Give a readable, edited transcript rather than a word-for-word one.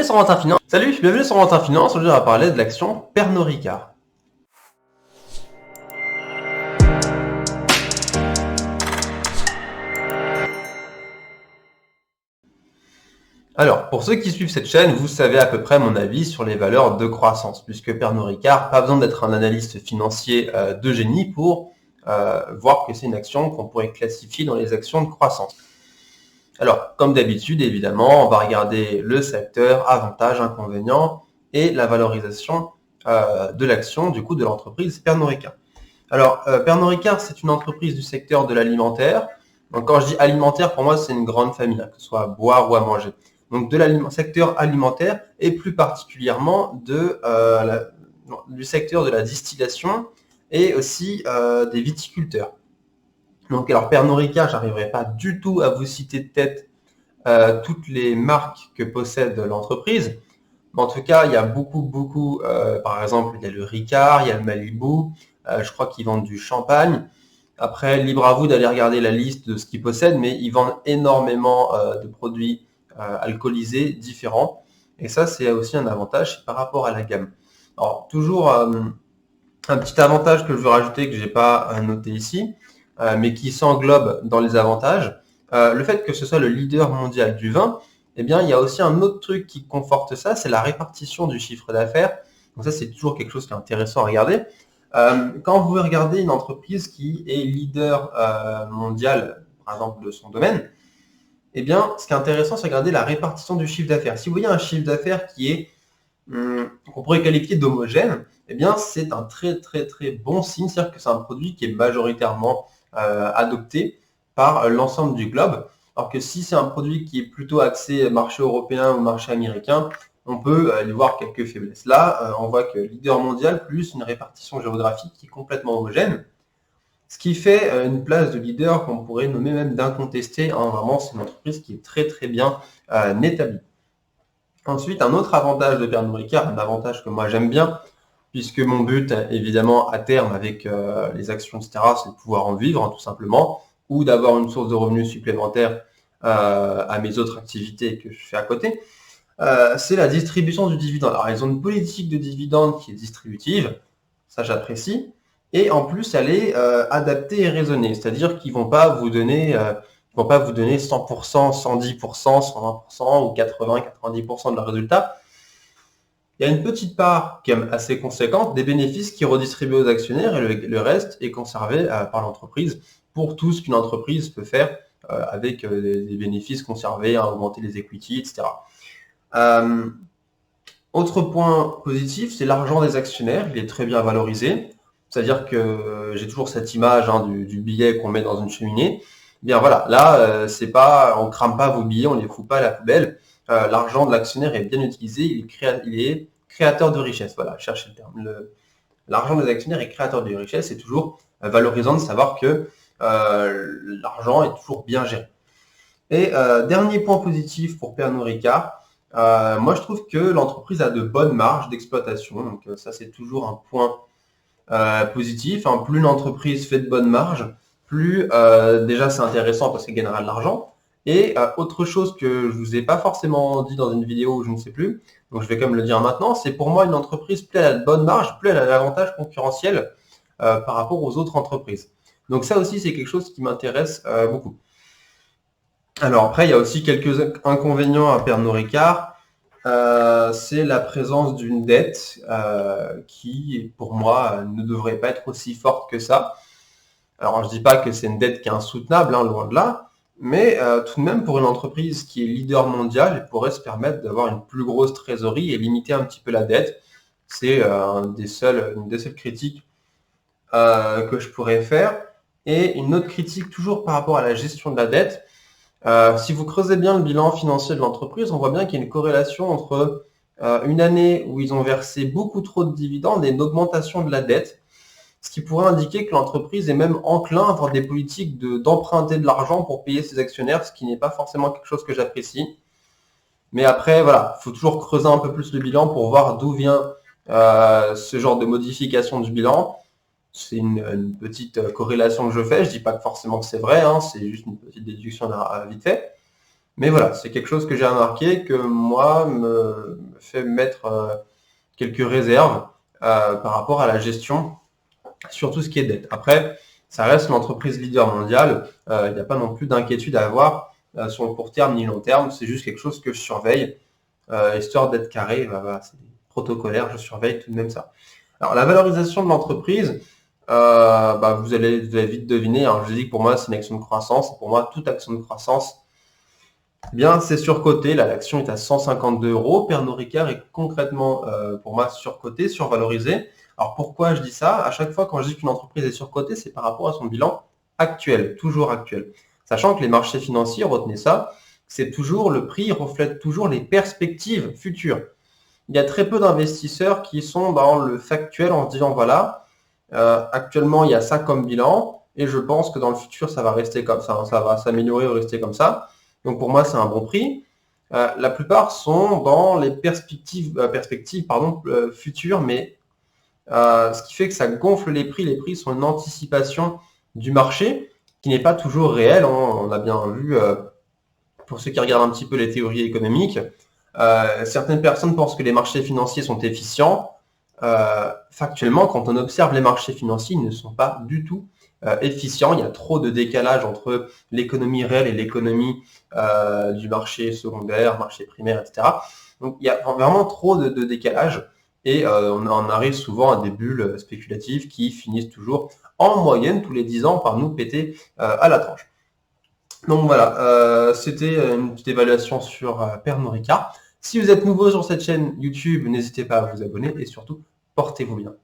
sur Rentin Finance. Salut, bienvenue sur Rentin Finance. Aujourd'hui, on va parler de l'action Pernod Ricard. Alors, pour ceux qui suivent cette chaîne, vous savez à peu près mon avis sur les valeurs de croissance, puisque Pernod Ricard, pas besoin d'être un analyste financier de génie pour voir que c'est une action qu'on pourrait classifier dans les actions de croissance. Alors, comme d'habitude, évidemment, on va regarder le secteur, avantages, inconvénients et la valorisation de l'action, du coup, de l'entreprise Pernod Ricard. Alors, Pernod Ricard, c'est une entreprise du secteur de l'alimentaire. Donc, quand je dis alimentaire, pour moi, c'est une grande famille, que ce soit à boire ou à manger. Donc, de secteur alimentaire et plus particulièrement du secteur de la distillation et aussi des viticulteurs. Donc, alors Pernod Ricard, j'arriverai pas du tout à vous citer de tête toutes les marques que possède l'entreprise. Mais en tout cas, il y a beaucoup, par exemple, il y a le Ricard, il y a le Malibu, je crois qu'ils vendent du champagne. Après, libre à vous d'aller regarder la liste de ce qu'ils possèdent, mais ils vendent énormément de produits alcoolisés différents. Et ça, c'est aussi un avantage par rapport à la gamme. Alors, toujours un petit avantage que je veux rajouter, que j'ai pas noté ici, mais qui s'englobe dans les avantages, le fait que ce soit le leader mondial du vin, eh bien, il y a aussi un autre truc qui conforte ça, c'est la répartition du chiffre d'affaires. Donc ça, c'est toujours quelque chose qui est intéressant à regarder. Quand vous regardez une entreprise qui est leader mondial, par exemple, de son domaine, eh bien, ce qui est intéressant, c'est regarder la répartition du chiffre d'affaires. Si vous voyez un chiffre d'affaires qui est qu'on pourrait qualifier d'homogène, eh bien, c'est un très bon signe, c'est-à-dire que c'est un produit qui est majoritairement adopté par l'ensemble du globe. Alors que si c'est un produit qui est plutôt axé marché européen ou marché américain, on peut y voir quelques faiblesses. Là, on voit que leader mondial plus une répartition géographique qui est complètement homogène, ce qui fait une place de leader qu'on pourrait nommer même d'incontesté. Vraiment, c'est une entreprise qui est très bien établie. Ensuite, un autre avantage de Pernod Ricard, un avantage que moi j'aime bien, puisque mon but, évidemment, à terme, avec les actions, etc., c'est de pouvoir en vivre, tout simplement, ou d'avoir une source de revenus supplémentaire à mes autres activités que je fais à côté, c'est la distribution du dividende. Alors, ils ont une politique de dividende qui est distributive, ça j'apprécie, et en plus, elle est adaptée et raisonnée, c'est-à-dire qu'ils vont pas vous donner 100%, 110%, 120% ou 80-90% de leurs résultats. Il y a une petite part qui est assez conséquente des bénéfices qui est redistribuée aux actionnaires et le reste est conservé par l'entreprise pour tout ce qu'une entreprise peut faire avec des bénéfices conservés, augmenter les equity, etc. Autre point positif, c'est l'argent des actionnaires. Il est très bien valorisé. C'est-à-dire que j'ai toujours cette image du billet qu'on met dans une cheminée. Bien voilà, là, c'est pas, on crame pas vos billets, on les fout pas à la poubelle. L'argent de l'actionnaire est bien utilisé, il est créateur de richesse. Voilà, cherchez le terme. L'argent des actionnaires est créateur de richesse. C'est toujours valorisant de savoir que l'argent est toujours bien géré. Et dernier point positif pour Pernod Ricard, moi je trouve que l'entreprise a de bonnes marges d'exploitation. Donc ça c'est toujours un point positif. Plus l'entreprise fait de bonnes marges, plus déjà c'est intéressant parce qu'elle gagnera de l'argent. Et autre chose que je vous ai pas forcément dit dans une vidéo, je ne sais plus, donc je vais quand même le dire maintenant, c'est pour moi une entreprise, plus elle a de bonnes marges, plus elle a un avantage concurrentiel par rapport aux autres entreprises. Donc ça aussi c'est quelque chose qui m'intéresse beaucoup. Alors après il y a aussi quelques inconvénients à Pernod Ricard. C'est la présence d'une dette qui, pour moi, ne devrait pas être aussi forte que ça. Alors, je dis pas que c'est une dette qui est insoutenable, loin de là, mais tout de même, pour une entreprise qui est leader mondial, elle pourrait se permettre d'avoir une plus grosse trésorerie et limiter un petit peu la dette. C'est une des seules critiques que je pourrais faire. Et une autre critique, toujours par rapport à la gestion de la dette, si vous creusez bien le bilan financier de l'entreprise, on voit bien qu'il y a une corrélation entre une année où ils ont versé beaucoup trop de dividendes et une augmentation de la dette, ce qui pourrait indiquer que l'entreprise est même enclin à avoir des politiques d'emprunter de l'argent pour payer ses actionnaires, ce qui n'est pas forcément quelque chose que j'apprécie. Mais après, voilà, il faut toujours creuser un peu plus le bilan pour voir d'où vient ce genre de modification du bilan. C'est une petite corrélation que je fais. Je dis pas que forcément que c'est vrai, c'est juste une petite déduction vite fait. Mais voilà, c'est quelque chose que j'ai remarqué que moi me fait mettre quelques réserves par rapport à la gestion sur tout ce qui est dette. Après, ça reste une entreprise leader mondiale. Il n'y a pas non plus d'inquiétude à avoir sur le court terme ni long terme. C'est juste quelque chose que je surveille, histoire d'être carré. Voilà, c'est protocolaire, je surveille tout de même ça. Alors, la valorisation de l'entreprise, vous allez vite deviner. Hein, je dis que pour moi, c'est une action de croissance. Et pour moi, toute action de croissance, eh bien, c'est surcoté. Là, l'action est à 152 euros. Pernod Ricard est concrètement, pour moi, surcoté, survalorisé. Alors, pourquoi je dis ça? À chaque fois, quand je dis qu'une entreprise est surcotée, c'est par rapport à son bilan actuel, toujours actuel. Sachant que les marchés financiers, retenez ça, c'est toujours le prix reflète toujours les perspectives futures. Il y a très peu d'investisseurs qui sont dans le factuel en se disant, voilà, actuellement, il y a ça comme bilan et je pense que dans le futur, ça va rester comme ça, hein, ça va s'améliorer ou rester comme ça. Donc pour moi, c'est un bon prix. La plupart sont dans les perspectives futures, mais ce qui fait que ça gonfle les prix. Les prix sont une anticipation du marché qui n'est pas toujours réelle. Hein. On a bien vu, pour ceux qui regardent un petit peu les théories économiques, certaines personnes pensent que les marchés financiers sont efficients. Factuellement, quand on observe les marchés financiers, ils ne sont pas du tout efficients. Il y a trop de décalage entre l'économie réelle et l'économie du marché secondaire, marché primaire, etc. Donc il y a vraiment trop de décalage et on arrive souvent à des bulles spéculatives qui finissent toujours en moyenne tous les 10 ans par nous péter à la tranche. Donc voilà, c'était une petite évaluation sur Pernod Ricard. Si vous êtes nouveau sur cette chaîne YouTube, n'hésitez pas à vous abonner et surtout, portez-vous bien.